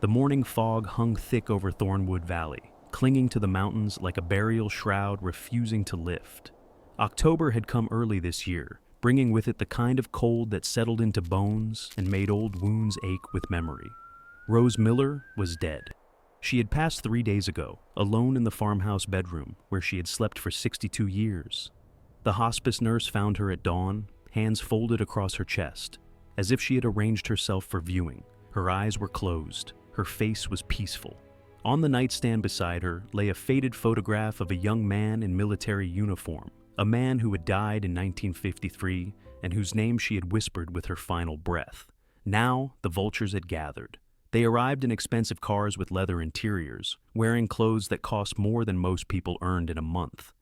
The morning fog hung thick over Thornwood Valley, clinging to the mountains like a burial shroud refusing to lift. October had come early this year, bringing with it the kind of cold that settled into bones and made old wounds ache with memory. Rose Miller was dead. She had passed 3 days ago, alone in the farmhouse bedroom where she had slept for 62 years. The hospice nurse found her at dawn, hands folded across her chest, as if she had arranged herself for viewing. Her eyes were closed. Her face was peaceful. On the nightstand beside her lay a faded photograph of a young man in military uniform, a man who had died in 1953 and whose name she had whispered with her final breath. Now the vultures had gathered. They arrived in expensive cars with leather interiors, wearing clothes that cost more than most people earned in a month.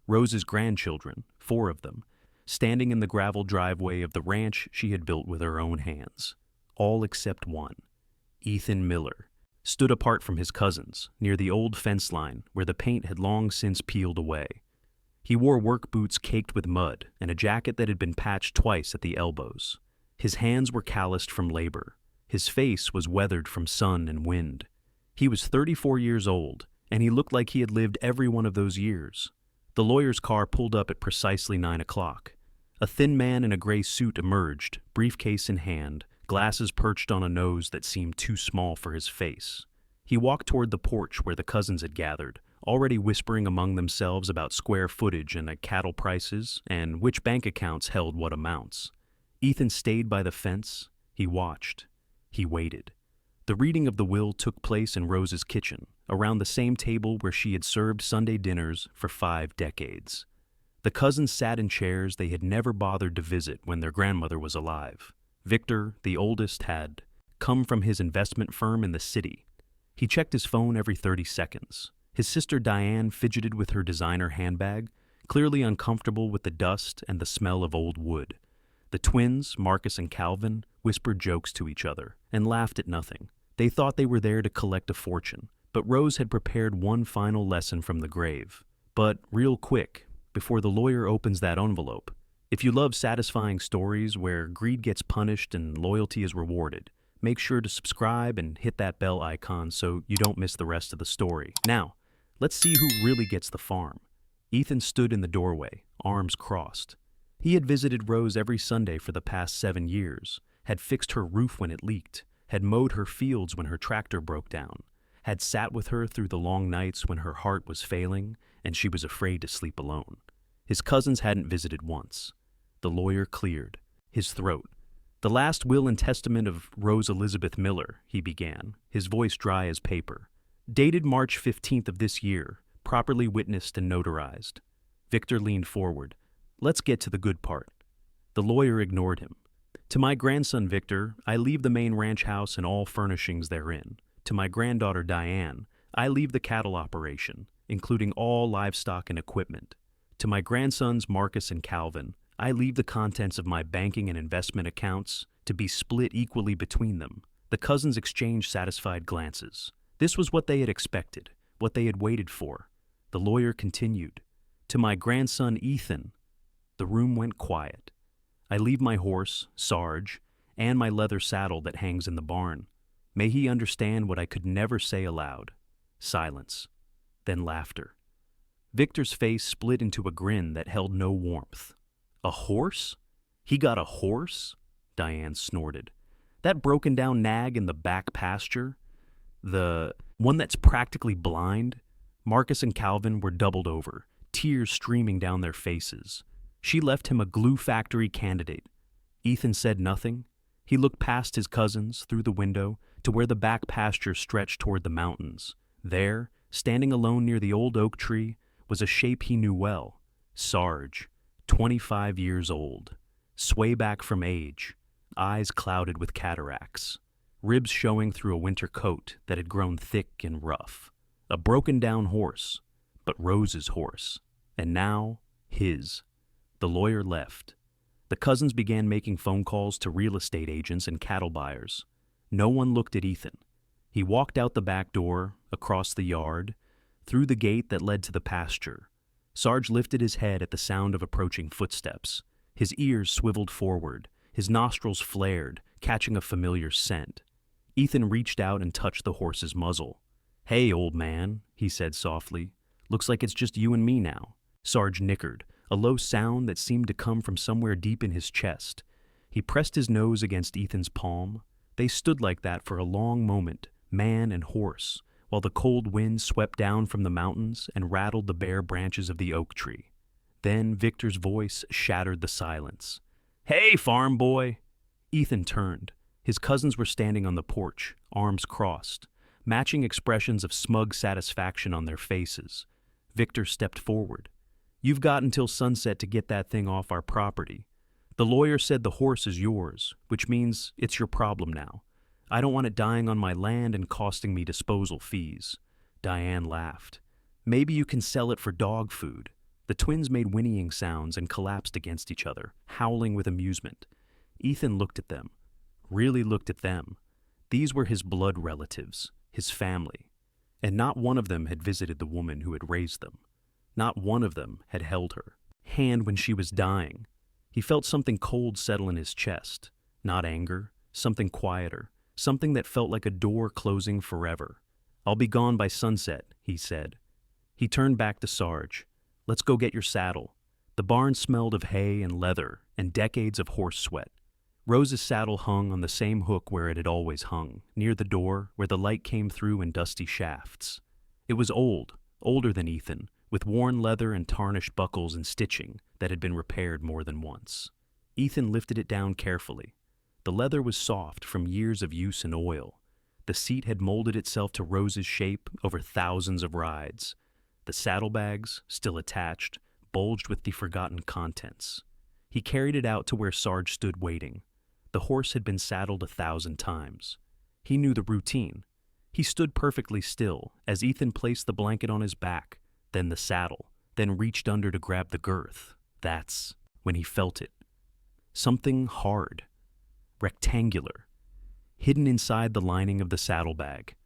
Rose's grandchildren, 4 of them, standing in the gravel driveway of the ranch she had built with her own hands. All except one. Ethan Miller stood apart from his cousins, near the old fence line where the paint had long since peeled away. He wore work boots caked with mud and a jacket that had been patched twice at the elbows. His hands were calloused from labor. His face was weathered from sun and wind. He was 34 years old, and he looked like he had lived every one of those years. The lawyer's car pulled up at precisely 9 o'clock. A thin man in a gray suit emerged, briefcase in hand, glasses perched on a nose that seemed too small for his face. He walked toward the porch where the cousins had gathered, already whispering among themselves about square footage and cattle prices and which bank accounts held what amounts. Ethan stayed by the fence. He watched. He waited. The reading of the will took place in Rose's kitchen, around the same table where she had served Sunday dinners for 5 decades. The cousins sat in chairs they had never bothered to visit when their grandmother was alive. Victor, the oldest, had come from his investment firm in the city. He checked his phone every 30 seconds. His sister Diane fidgeted with her designer handbag, clearly uncomfortable with the dust and the smell of old wood. The twins, Marcus and Calvin, whispered jokes to each other and laughed at nothing. They thought they were there to collect a fortune, but Rose had prepared one final lesson from the grave. But real quick, before the lawyer opens that envelope, if you love satisfying stories where greed gets punished and loyalty is rewarded, make sure to subscribe and hit that bell icon so you don't miss the rest of the story. Now, let's see who really gets the farm. Ethan stood in the doorway, arms crossed. He had visited Rose every Sunday for the past 7 years, had fixed her roof when it leaked, had mowed her fields when her tractor broke down, had sat with her through the long nights when her heart was failing and she was afraid to sleep alone. His cousins hadn't visited once. The lawyer cleared his throat. "The last will and testament of Rose Elizabeth Miller," he began, his voice dry as paper. "Dated March 15th of this year, properly witnessed and notarized." Victor leaned forward. "Let's get to the good part." The lawyer ignored him. "To my grandson Victor, I leave the main ranch house and all furnishings therein. To my granddaughter Diane, I leave the cattle operation, including all livestock and equipment. To my grandsons Marcus and Calvin, I leave the contents of my banking and investment accounts to be split equally between them." The cousins exchanged satisfied glances. This was what they had expected, what they had waited for. The lawyer continued. "To my grandson Ethan." The room went quiet. "I leave my horse, Sarge, and my leather saddle that hangs in the barn. May he understand what I could never say aloud." Silence. Then laughter. Victor's face split into a grin that held no warmth. "A horse? He got a horse?" Diane snorted. "That broken-down nag in the back pasture? The one that's practically blind?" Marcus and Calvin were doubled over, tears streaming down their faces. She left him a glue factory candidate. Ethan said nothing. He looked past his cousins, through the window, to where the back pasture stretched toward the mountains. There, standing alone near the old oak tree, was a shape he knew well. Sarge. 25 years old, swayback from age, eyes clouded with cataracts, ribs showing through a winter coat that had grown thick and rough. A broken-down horse, but Rose's horse, and now his. The lawyer left. The cousins began making phone calls to real estate agents and cattle buyers. No one looked at Ethan. He walked out the back door, across the yard, through the gate that led to the pasture. Sarge lifted his head at the sound of approaching footsteps. His ears swiveled forward, his nostrils flared, catching a familiar scent. Ethan reached out and touched the horse's muzzle. "Hey, old man," he said softly. "Looks like it's just you and me now." Sarge nickered, a low sound that seemed to come from somewhere deep in his chest. He pressed his nose against Ethan's palm. They stood like that for a long moment, man and horse, while the cold wind swept down from the mountains and rattled the bare branches of the oak tree. Then Victor's voice shattered the silence. "Hey, farm boy!" Ethan turned. His cousins were standing on the porch, arms crossed, matching expressions of smug satisfaction on their faces. Victor stepped forward. "You've got until sunset to get that thing off our property. The lawyer said the horse is yours, which means it's your problem now. I don't want it dying on my land and costing me disposal fees." Diane laughed. "Maybe you can sell it for dog food." The twins made whinnying sounds and collapsed against each other, howling with amusement. Ethan looked at them, really looked at them. These were his blood relatives, his family, and not one of them had visited the woman who had raised them. Not one of them had held her hand when she was dying. He felt something cold settle in his chest, not anger, something quieter, something that felt like a door closing forever. "I'll be gone by sunset," he said. He turned back to Sarge. "Let's go get your saddle." The barn smelled of hay and leather and decades of horse sweat. Rose's saddle hung on the same hook where it had always hung, near the door where the light came through in dusty shafts. It was old, older than Ethan, with worn leather and tarnished buckles and stitching that had been repaired more than once. Ethan lifted it down carefully. The leather was soft from years of use and oil. The seat had molded itself to Rose's shape over thousands of rides. The saddlebags, still attached, bulged with the forgotten contents. He carried it out to where Sarge stood waiting. The horse had been saddled 1,000 times. He knew the routine. He stood perfectly still as Ethan placed the blanket on his back, then the saddle, then reached under to grab the girth. That's when he felt it. Something hard, rectangular, hidden inside the lining of the saddlebag.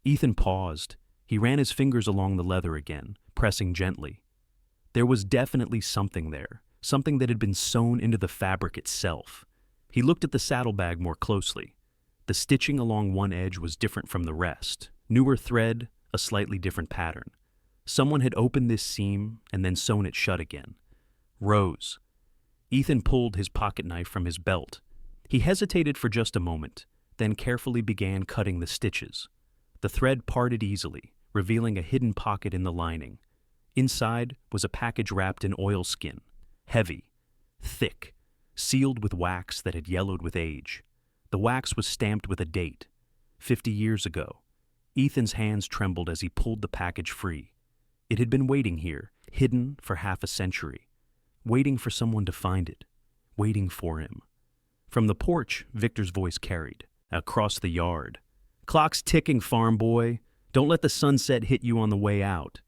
Ethan paused. He ran his fingers along the leather again, pressing gently. There was definitely something there, something that had been sewn into the fabric itself. He looked at the saddlebag more closely. The stitching along one edge was different from the rest. Newer thread, a slightly different pattern. Someone had opened this seam and then sewn it shut again. Rose. Ethan pulled his pocket knife from his belt. He hesitated for just a moment, then carefully began cutting the stitches. The thread parted easily, revealing a hidden pocket in the lining. Inside was a package wrapped in oilskin, heavy, thick, sealed with wax that had yellowed with age. The wax was stamped with a date, 50 years ago. Ethan's hands trembled as he pulled the package free. It had been waiting here, hidden for half a century, waiting for someone to find it, waiting for him. From the porch, Victor's voice carried, across the yard. "Clock's ticking, farm boy. Don't let the sunset hit you on the way out."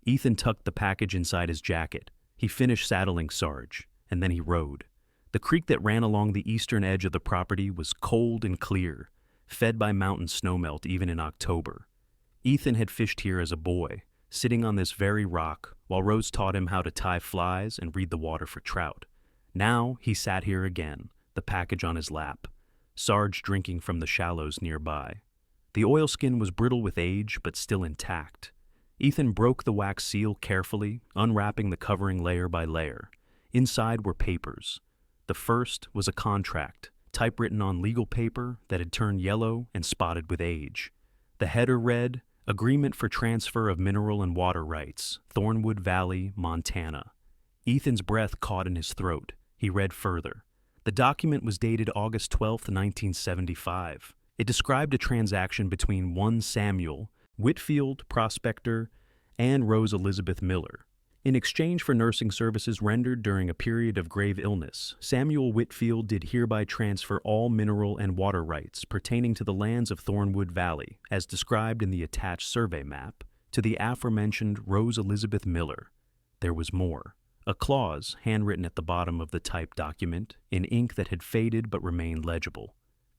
Ethan tucked the package inside his jacket. He finished saddling Sarge, and then he rode. The creek that ran along the eastern edge of the property was cold and clear, fed by mountain snowmelt even in October. Ethan had fished here as a boy, sitting on this very rock while Rose taught him how to tie flies and read the water for trout. Now he sat here again, the package on his lap, Sarge drinking from the shallows nearby. The oilskin was brittle with age, but still intact. Ethan broke the wax seal carefully, unwrapping the covering layer by layer. Inside were papers. The first was a contract, typewritten on legal paper that had turned yellow and spotted with age. The header read, "Agreement for transfer of mineral and water rights, Thornwood Valley, Montana." Ethan's breath caught in his throat. He read further. The document was dated August 12, 1975. It described a transaction between one Samuel, Whitfield, prospector, and Rose Elizabeth Miller. In exchange for nursing services rendered during a period of grave illness, Samuel Whitfield did hereby transfer all mineral and water rights pertaining to the lands of Thornwood Valley, as described in the attached survey map, to the aforementioned Rose Elizabeth Miller. There was more. A clause, handwritten at the bottom of the typed document, in ink that had faded but remained legible.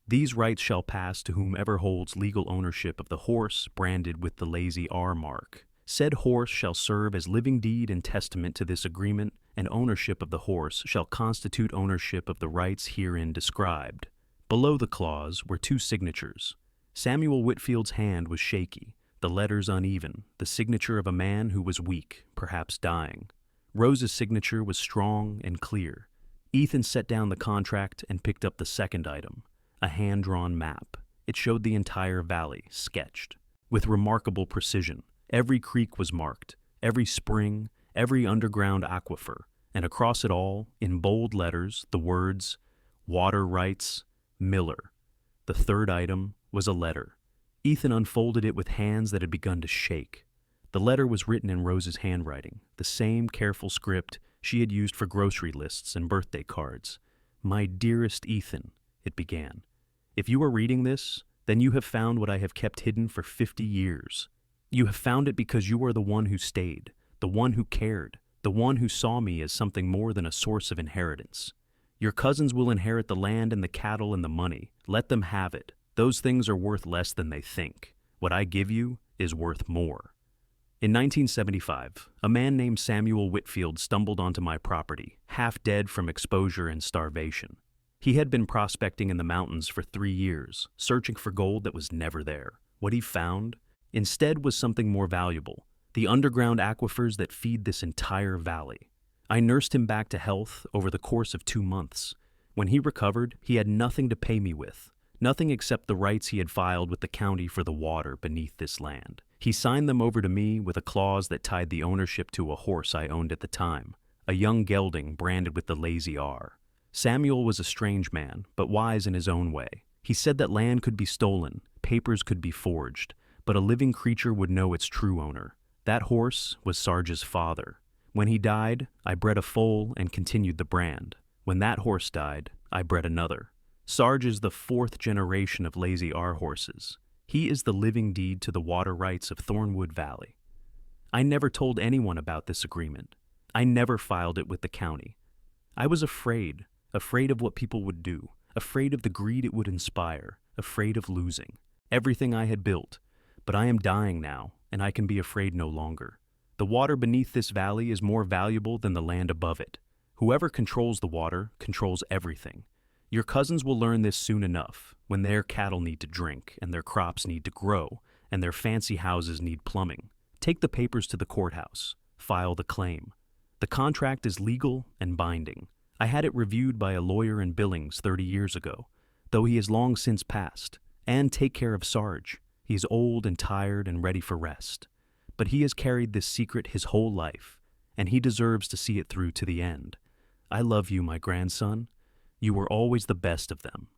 "These rights shall pass to whomever holds legal ownership of the horse branded with the Lazy R mark. Said horse shall serve as living deed and testament to this agreement, and ownership of the horse shall constitute ownership of the rights herein described. Below the clause were 2 signatures. Samuel Whitfield's hand was shaky, the letters uneven, the signature of a man who was weak, perhaps dying. Rose's signature was strong and clear. Ethan set down the contract and picked up the second item, a hand-drawn map. It showed the entire valley, sketched. With remarkable precision, every creek was marked, every spring, every underground aquifer, and across it all, in bold letters, the words, "Water rights, Miller." The third item was a letter. Ethan unfolded it with hands that had begun to shake. The letter was written in Rose's handwriting, the same careful script she had used for grocery lists and birthday cards. "My dearest Ethan," it began. "If you are reading this, then you have found what I have kept hidden for 50 years. You have found it because you are the one who stayed, the one who cared, the one who saw me as something more than a source of inheritance. Your cousins will inherit the land and the cattle and the money. Let them have it. Those things are worth less than they think. What I give you is worth more." In 1975, a man named Samuel Whitfield stumbled onto my property, half dead from exposure and starvation. He had been prospecting in the mountains for 3 years, searching for gold that was never there. What he found, instead, was something more valuable, the underground aquifers that feed this entire valley. I nursed him back to health over the course of 2 months. When he recovered, he had nothing to pay me with, nothing except the rights he had filed with the county for the water beneath this land. He signed them over to me with a clause that tied the ownership to a horse I owned at the time, a young gelding branded with the Lazy R. Samuel was a strange man, but wise in his own way. He said that land could be stolen, papers could be forged, but a living creature would know its true owner. That horse was Sarge's father. When he died, I bred a foal and continued the brand. When that horse died, I bred another. Sarge is the 4th generation of Lazy R horses. He is the living deed to the water rights of Thornwood Valley. I never told anyone about this agreement. I never filed it with the county. I was afraid of what people would do, afraid of the greed it would inspire, afraid of losing everything I had built. But I am dying now, and I can be afraid no longer. The water beneath this valley is more valuable than the land above it. Whoever controls the water controls everything. Your cousins will learn this soon enough, when their cattle need to drink, and their crops need to grow, and their fancy houses need plumbing. Take the papers to the courthouse. File the claim. The contract is legal and binding. I had it reviewed by a lawyer in Billings 30 years ago, though he has long since passed. And take care of Sarge. He is old and tired and ready for rest. But he has carried this secret his whole life, and he deserves to see it through to the end. I love you, my grandson. You were always the best of them.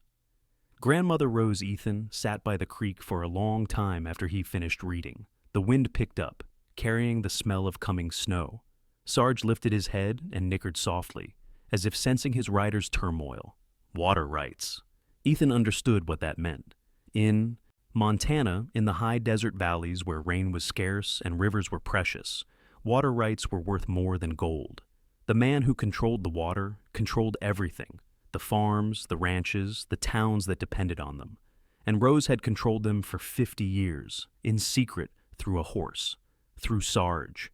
Grandmother Rose Ethan sat by the creek for a long time after he finished reading. The wind picked up, carrying the smell of coming snow. Sarge lifted his head and nickered softly, as if sensing his rider's turmoil. Water rights. Ethan understood what that meant. In Montana, in the high desert valleys where rain was scarce and rivers were precious, water rights were worth more than gold. The man who controlled the water controlled everything, the farms, the ranches, the towns that depended on them. And Rose had controlled them for 50 years, in secret, through a horse, through Sarge.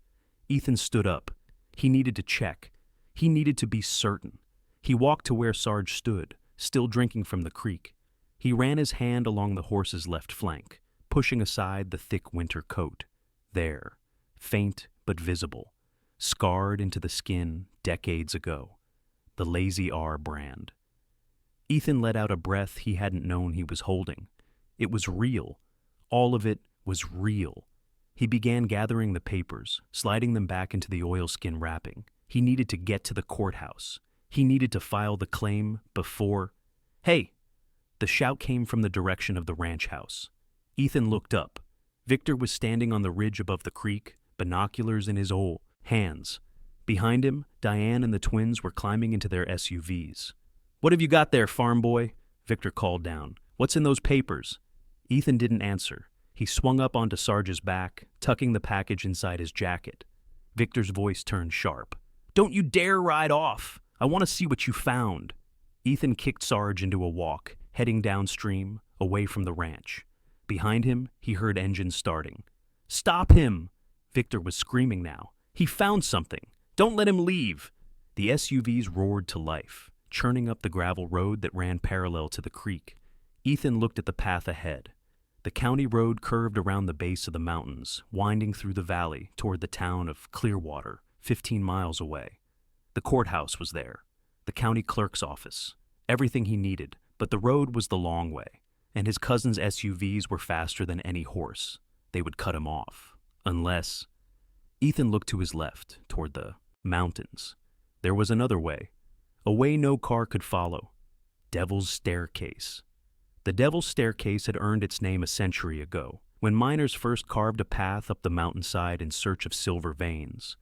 Ethan stood up. He needed to check. He needed to be certain. He walked to where Sarge stood, still drinking from the creek. He ran his hand along the horse's left flank, pushing aside the thick winter coat. There, faint but visible, scarred into the skin decades ago, the Lazy R brand. Ethan let out a breath he hadn't known he was holding. It was real. All of it was real. He began gathering the papers, sliding them back into the oilskin wrapping. He needed to get to the courthouse. He needed to file the claim before... Hey! The shout came from the direction of the ranch house. Ethan looked up. Victor was standing on the ridge above the creek, binoculars in his hands. Behind him, Diane and the twins were climbing into their SUVs. "What have you got there, farm boy?" Victor called down. "What's in those papers?" Ethan didn't answer. He swung up onto Sarge's back, tucking the package inside his jacket. Victor's voice turned sharp. "Don't you dare ride off! I want to see what you found." Ethan kicked Sarge into a walk, heading downstream, away from the ranch. Behind him, he heard engines starting. "Stop him!" Victor was screaming now. "He found something! Don't let him leave!" The SUVs roared to life. churning up the gravel road that ran parallel to the creek. Ethan looked at the path ahead. The county road curved around the base of the mountains, winding through the valley toward the town of Clearwater, 15 miles away. The courthouse was there, the county clerk's office, everything he needed, but the road was the long way, and his cousin's SUVs were faster than any horse. They would cut him off. Unless... Ethan looked to his left, toward the mountains. There was another way, a way no car could follow. Devil's Staircase. The Devil's Staircase had earned its name a century ago, when miners first carved a path up the mountainside in search of silver veins.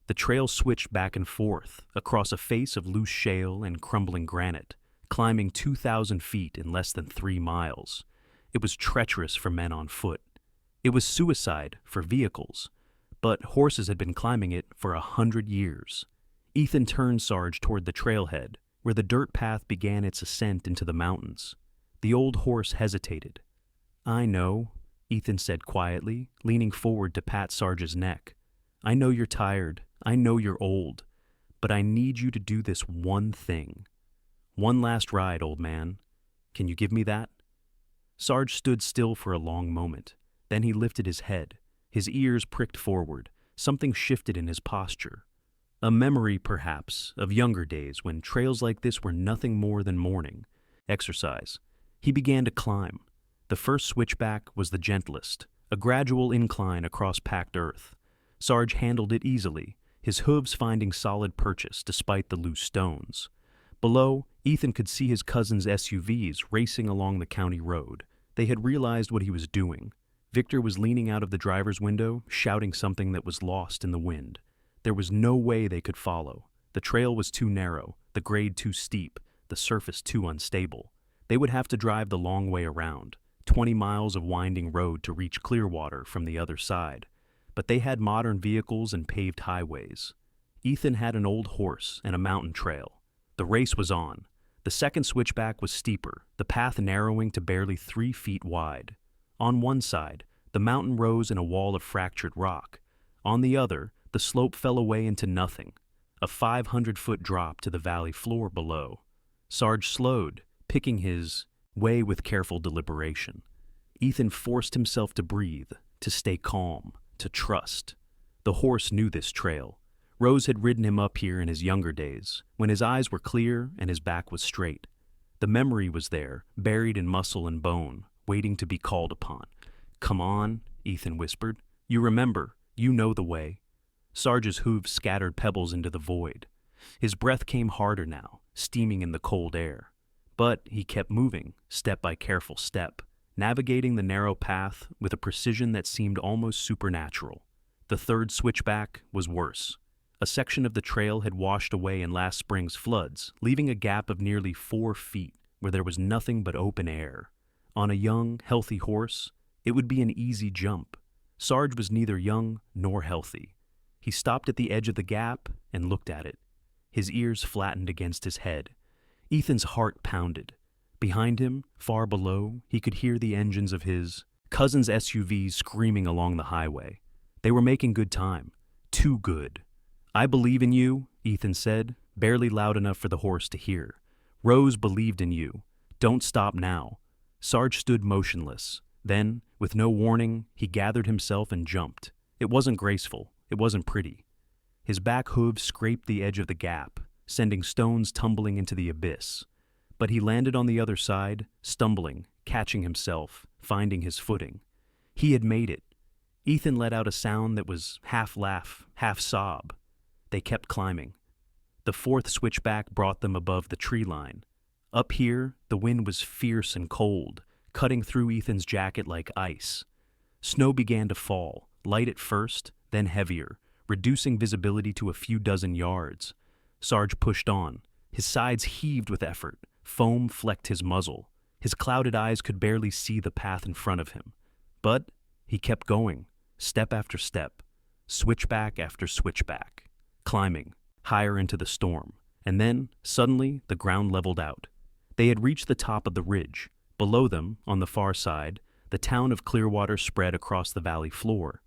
The trail switched back and forth, across a face of loose shale and crumbling granite, climbing 2,000 feet in less than 3 miles. It was treacherous for men on foot. It was suicide for vehicles, but horses had been climbing it for 100 years. Ethan turned Sarge toward the trailhead, where the dirt path began its ascent into the mountains. The old horse hesitated. "I know," Ethan said quietly, leaning forward to pat Sarge's neck. "I know you're tired. I know you're old. But I need you to do this one thing. One last ride, old man. Can you give me that?" Sarge stood still for a long moment. Then he lifted his head. His ears pricked forward. Something shifted in his posture. A memory, perhaps, of younger days when trails like this were nothing more than morning exercise. He began to climb. The first switchback was the gentlest, a gradual incline across packed earth. Sarge handled it easily, his hooves finding solid purchase despite the loose stones. Below, Ethan could see his cousin's SUVs racing along the county road. They had realized what he was doing. Victor was leaning out of the driver's window, shouting something that was lost in the wind. There was no way they could follow. The trail was too narrow, the grade too steep, the surface too unstable. They would have to drive the long way around, 20 miles of winding road to reach Clearwater from the other side. But they had modern vehicles and paved highways. Ethan had an old horse and a mountain trail. The race was on. The second switchback was steeper, the path narrowing to barely 3 feet wide. On one side, the mountain rose in a wall of fractured rock. On the other, the slope fell away into nothing, a 500-foot drop to the valley floor below. Sarge slowed, picking his way with careful deliberation. Ethan forced himself to breathe, to stay calm, to trust. The horse knew this trail. Rose had ridden him up here in his younger days, when his eyes were clear and his back was straight. The memory was there, buried in muscle and bone, waiting to be called upon. "Come on," Ethan whispered. "You remember. You know the way." Sarge's hooves scattered pebbles into the void. His breath came harder now, steaming in the cold air. But he kept moving, step by careful step, navigating the narrow path with a precision that seemed almost supernatural. The third switchback was worse. A section of the trail had washed away in last spring's floods, leaving a gap of nearly 4 feet where there was nothing but open air. On a young, healthy horse, it would be an easy jump. Sarge was neither young nor healthy. He stopped at the edge of the gap and looked at it. His ears flattened against his head. Ethan's heart pounded. Behind him, far below, he could hear the engines of his cousin's SUVs screaming along the highway. They were making good time. Too good. "I believe in you," Ethan said, barely loud enough for the horse to hear. "Rose believed in you. Don't stop now." Sarge stood motionless. Then, with no warning, he gathered himself and jumped. It wasn't graceful. It wasn't pretty. His back hooves scraped the edge of the gap, sending stones tumbling into the abyss. But he landed on the other side, stumbling, catching himself, finding his footing. He had made it. Ethan let out a sound that was half laugh, half sob. They kept climbing. The fourth switchback brought them above the tree line. Up here, the wind was fierce and cold, cutting through Ethan's jacket like ice. Snow began to fall, light at first, then heavier, reducing visibility to a few dozen yards. Sarge pushed on. His sides heaved with effort. Foam flecked his muzzle. His clouded eyes could barely see the path in front of him. But he kept going, step after step, switchback after switchback, climbing, higher into the storm. And then, suddenly, the ground leveled out. They had reached the top of the ridge. Below them, on the far side, the town of Clearwater spread across the valley floor.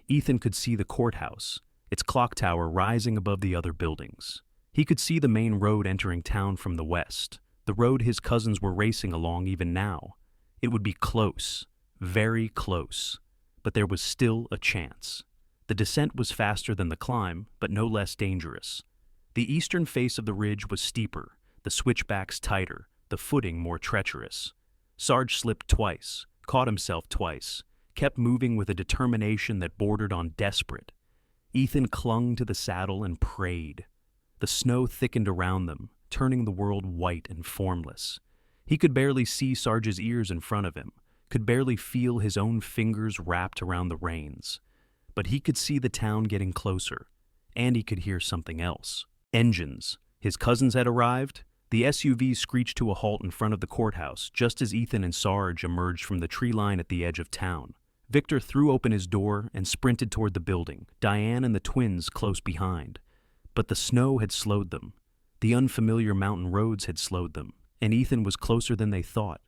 Ethan could see the courthouse, its clock tower rising above the other buildings. He could see the main road entering town from the west, the road his cousins were racing along even now. It would be close, very close, but there was still a chance. The descent was faster than the climb, but no less dangerous. The eastern face of the ridge was steeper, the switchbacks tighter, the footing more treacherous. Sarge slipped twice, caught himself twice, kept moving with a determination that bordered on desperate. Ethan clung to the saddle and prayed. The snow thickened around them, turning the world white and formless. He could barely see Sarge's ears in front of him, could barely feel his own fingers wrapped around the reins. But he could see the town getting closer, and he could hear something else. Engines. His cousins had arrived. The SUV screeched to a halt in front of the courthouse just as Ethan and Sarge emerged from the tree line at the edge of town. Victor threw open his door and sprinted toward the building, Diane and the twins close behind. But the snow had slowed them. The unfamiliar mountain roads had slowed them, and Ethan was closer than they thought.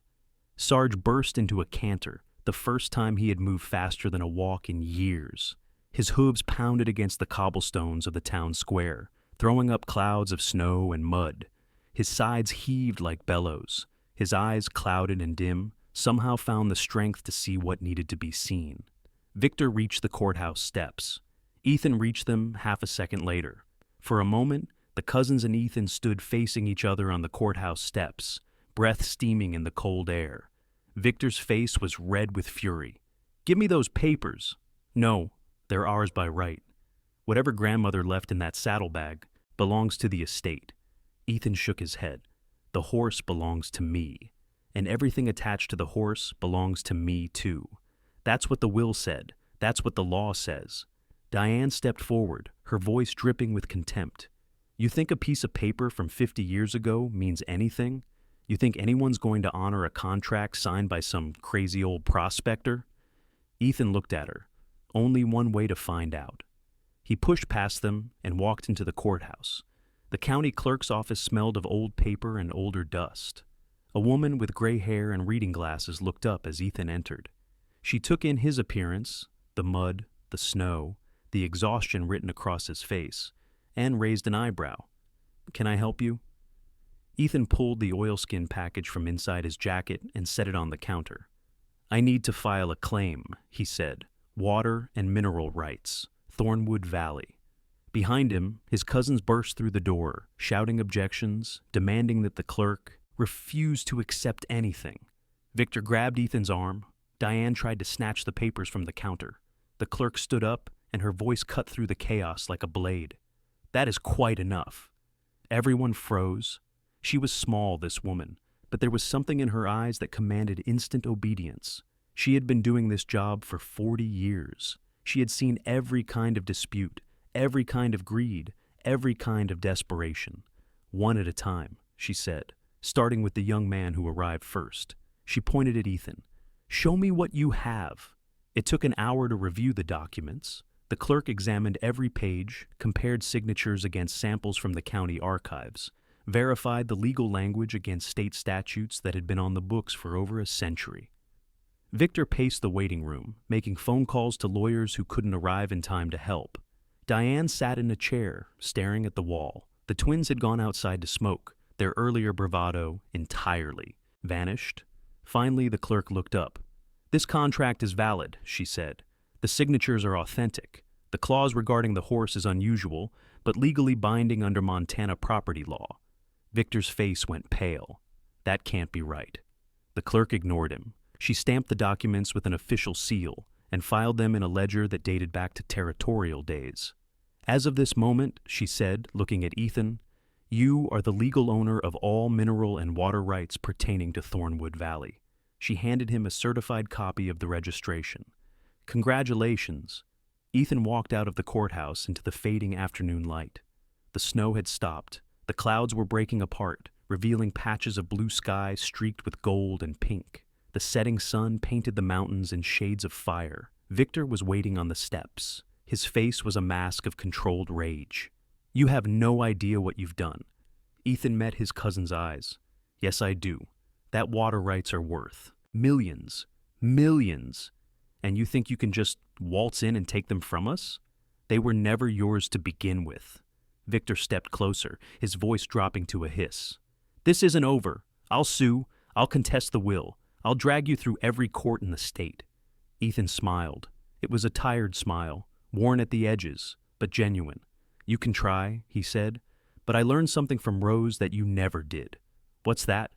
Sarge burst into a canter, the first time he had moved faster than a walk in years. His hooves pounded against the cobblestones of the town square, throwing up clouds of snow and mud. His sides heaved like bellows. His eyes, clouded and dim, somehow found the strength to see what needed to be seen. Victor reached the courthouse steps. Ethan reached them half a second later. For a moment, the cousins and Ethan stood facing each other on the courthouse steps, breath steaming in the cold air. Victor's face was red with fury. "Give me those papers." "No, they're ours by right. Whatever grandmother left in that saddlebag belongs to the estate." Ethan shook his head. "The horse belongs to me, and everything attached to the horse belongs to me too. That's what the will said. That's what the law says." Diane stepped forward, her voice dripping with contempt. "You think a piece of paper from 50 years ago means anything? You think anyone's going to honor a contract signed by some crazy old prospector?" Ethan looked at her. Only one way to find out. He pushed past them and walked into the courthouse. The county clerk's office smelled of old paper and older dust. A woman with gray hair and reading glasses looked up as Ethan entered. She took in his appearance, the mud, the snow, the exhaustion written across his face, and raised an eyebrow. "Can I help you?" Ethan pulled the oilskin package from inside his jacket and set it on the counter. "I need to file a claim," he said. "Water and mineral rights, Thornwood Valley." Behind him, his cousins burst through the door, shouting objections, demanding that the clerk refuse to accept anything. Victor grabbed Ethan's arm. Diane tried to snatch the papers from the counter. The clerk stood up, and her voice cut through the chaos like a blade. "That is quite enough." Everyone froze. She was small, this woman, but there was something in her eyes that commanded instant obedience. She had been doing this job for 40 years. She had seen every kind of dispute, every kind of greed, every kind of desperation. "One at a time," she said, starting with the young man who arrived first. She pointed at Ethan. "Show me what you have." It took an hour to review the documents. The clerk examined every page, compared signatures against samples from the county archives, verified the legal language against state statutes that had been on the books for over a century. Victor paced the waiting room, making phone calls to lawyers who couldn't arrive in time to help. Diane sat in a chair, staring at the wall. The twins had gone outside to smoke, their earlier bravado entirely vanished. Finally, the clerk looked up. "This contract is valid," she said. "The signatures are authentic. The clause regarding the horse is unusual, but legally binding under Montana property law." Victor's face went pale. "That can't be right." The clerk ignored him. She stamped the documents with an official seal and filed them in a ledger that dated back to territorial days. "As of this moment," she said, looking at Ethan, "you are the legal owner of all mineral and water rights pertaining to Thornwood Valley." She handed him a certified copy of the registration. "Congratulations." Ethan walked out of the courthouse into the fading afternoon light. The snow had stopped. The clouds were breaking apart, revealing patches of blue sky streaked with gold and pink. The setting sun painted the mountains in shades of fire. Victor was waiting on the steps. His face was a mask of controlled rage. "You have no idea what you've done." Ethan met his cousin's eyes. "Yes, I do. That water rights are worth millions, millions. And you think you can just waltz in and take them from us? They were never yours to begin with." Victor stepped closer, his voice dropping to a hiss. "This isn't over. I'll sue. I'll contest the will. I'll drag you through every court in the state." Ethan smiled. It was a tired smile, worn at the edges, but genuine. "You can try," he said, "but I learned something from Rose that you never did." "What's that?"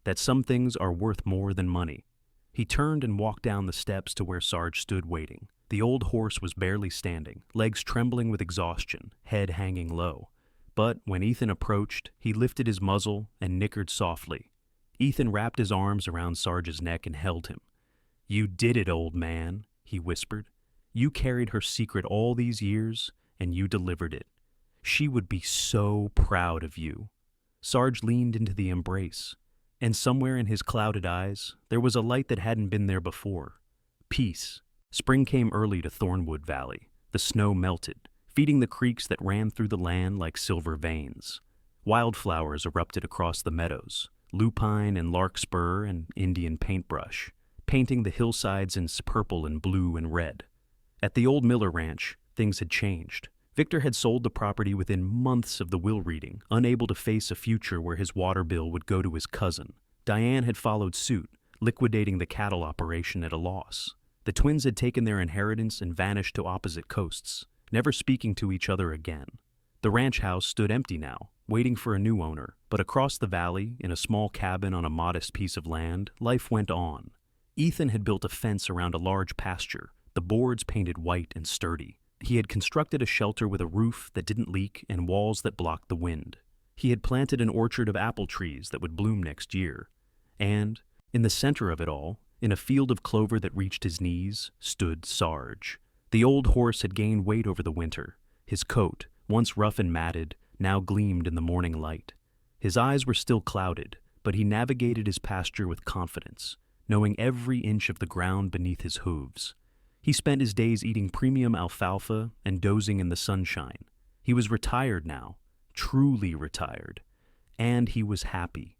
"That some things are worth more than money." He turned and walked down the steps to where Sarge stood waiting. The old horse was barely standing, legs trembling with exhaustion, head hanging low. But when Ethan approached, he lifted his muzzle and nickered softly. Ethan wrapped his arms around Sarge's neck and held him. "You did it, old man," he whispered. "You carried her secret all these years, and you delivered it. She would be so proud of you." Sarge leaned into the embrace, and somewhere in his clouded eyes, there was a light that hadn't been there before. Peace. Spring came early to Thornwood Valley. The snow melted, feeding the creeks that ran through the land like silver veins. Wildflowers erupted across the meadows, lupine and larkspur and Indian paintbrush, painting the hillsides in purple and blue and red. At the old Miller Ranch, things had changed. Victor had sold the property within months of the will reading, unable to face a future where his water bill would go to his cousin. Diane had followed suit, liquidating the cattle operation at a loss. The twins had taken their inheritance and vanished to opposite coasts, never speaking to each other again. The ranch house stood empty now, waiting for a new owner, but across the valley, in a small cabin on a modest piece of land, life went on. Ethan had built a fence around a large pasture, the boards painted white and sturdy. He had constructed a shelter with a roof that didn't leak and walls that blocked the wind. He had planted an orchard of apple trees that would bloom next year. And, in the center of it all, in a field of clover that reached his knees, stood Sarge. The old horse had gained weight over the winter. His coat, once rough and matted, now gleamed in the morning light. His eyes were still clouded, but he navigated his pasture with confidence, knowing every inch of the ground beneath his hooves. He spent his days eating premium alfalfa and dozing in the sunshine. He was retired now, truly retired, and he was happy.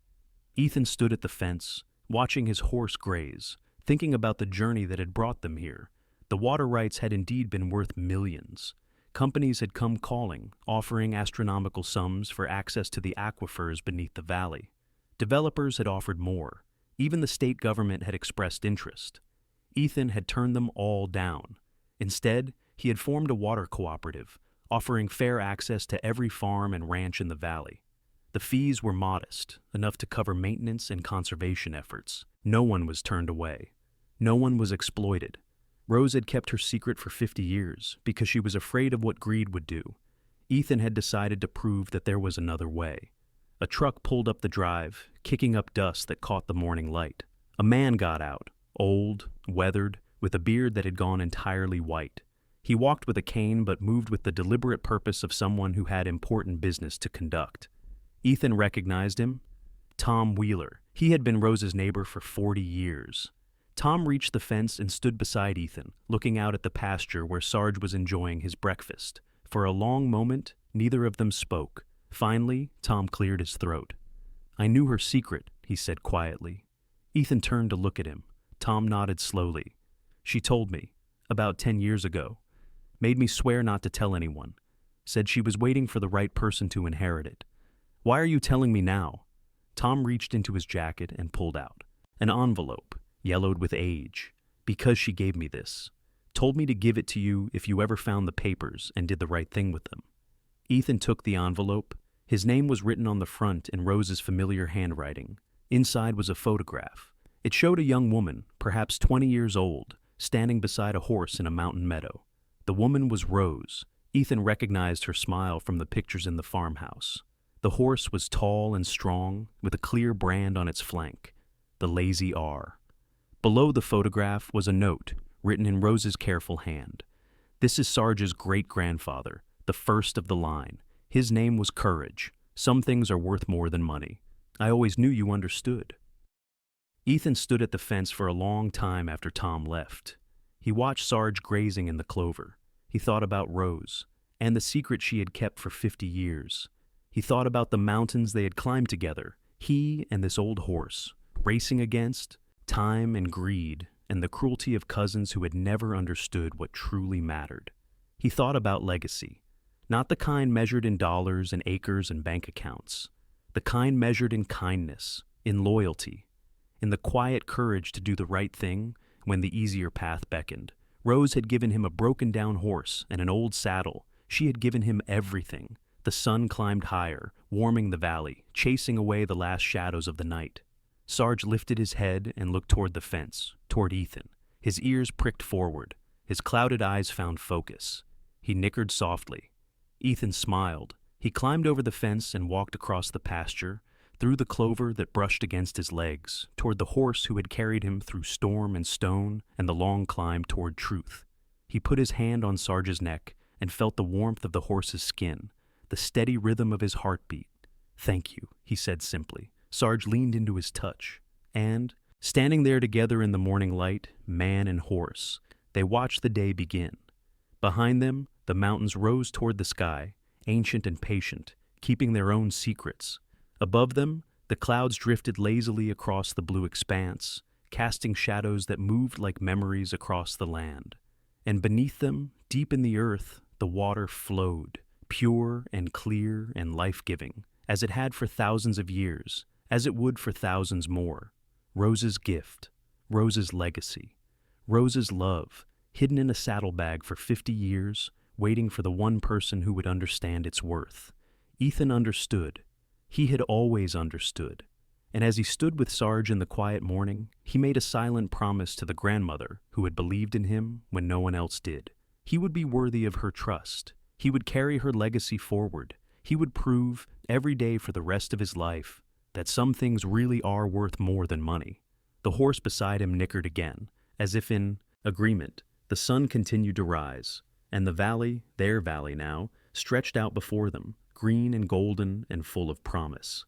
Ethan stood at the fence, watching his horse graze, thinking about the journey that had brought them here. The water rights had indeed been worth millions. Companies had come calling, offering astronomical sums for access to the aquifers beneath the valley. Developers had offered more. Even the state government had expressed interest. Ethan had turned them all down. Instead, he had formed a water cooperative, offering fair access to every farm and ranch in the valley. The fees were modest, enough to cover maintenance and conservation efforts. No one was turned away. No one was exploited. Rose had kept her secret for 50 years because she was afraid of what greed would do. Ethan had decided to prove that there was another way. A truck pulled up the drive, kicking up dust that caught the morning light. A man got out, old, weathered, with a beard that had gone entirely white. He walked with a cane but moved with the deliberate purpose of someone who had important business to conduct. Ethan recognized him. Tom Wheeler. He had been Rose's neighbor for 40 years. Tom reached the fence and stood beside Ethan, looking out at the pasture where Sarge was enjoying his breakfast. For a long moment, neither of them spoke. Finally, Tom cleared his throat. "I knew her secret," he said quietly. Ethan turned to look at him. Tom nodded slowly. "She told me, about 10 years ago. Made me swear not to tell anyone. Said she was waiting for the right person to inherit it. Why are you telling me now?" Tom reached into his jacket and pulled out an envelope, yellowed with age. "Because she gave me this. Told me to give it to you if you ever found the papers and did the right thing with them." Ethan took the envelope. His name was written on the front in Rose's familiar handwriting. Inside was a photograph. It showed a young woman, perhaps 20 years old, standing beside a horse in a mountain meadow. The woman was Rose. Ethan recognized her smile from the pictures in the farmhouse. The horse was tall and strong, with a clear brand on its flank, the Lazy R. Below the photograph was a note, written in Rose's careful hand. "This is Sarge's great-grandfather, the first of the line. His name was Courage. Some things are worth more than money. I always knew you understood." Ethan stood at the fence for a long time after Tom left. He watched Sarge grazing in the clover. He thought about Rose, and the secret she had kept for 50 years. He thought about the mountains they had climbed together, he and this old horse, racing against time and greed and the cruelty of cousins who had never understood what truly mattered. He thought about legacy. Not the kind measured in dollars and acres and bank accounts. The kind measured in kindness, in loyalty, in the quiet courage to do the right thing when the easier path beckoned. Rose had given him a broken-down horse and an old saddle. She had given him everything. The sun climbed higher, warming the valley, chasing away the last shadows of the night. Sarge lifted his head and looked toward the fence, toward Ethan. His ears pricked forward. His clouded eyes found focus. He nickered softly. Ethan smiled. He climbed over the fence and walked across the pasture, through the clover that brushed against his legs, toward the horse who had carried him through storm and stone and the long climb toward truth. He put his hand on Sarge's neck and felt the warmth of the horse's skin, the steady rhythm of his heartbeat. "Thank you," he said simply. Sarge leaned into his touch, and, standing there together in the morning light, man and horse, they watched the day begin. Behind them, the mountains rose toward the sky, ancient and patient, keeping their own secrets. Above them, the clouds drifted lazily across the blue expanse, casting shadows that moved like memories across the land. And beneath them, deep in the earth, the water flowed, pure and clear and life-giving, as it had for thousands of years, as it would for thousands more. Rose's gift, Rose's legacy, Rose's love, hidden in a saddlebag for 50 years, waiting for the one person who would understand its worth. Ethan understood. He had always understood. And as he stood with Sarge in the quiet morning, he made a silent promise to the grandmother who had believed in him when no one else did. He would be worthy of her trust. He would carry her legacy forward. He would prove, every day for the rest of his life, that some things really are worth more than money. The horse beside him nickered again, as if in agreement. The sun continued to rise, and the valley, their valley now, stretched out before them, green and golden and full of promise.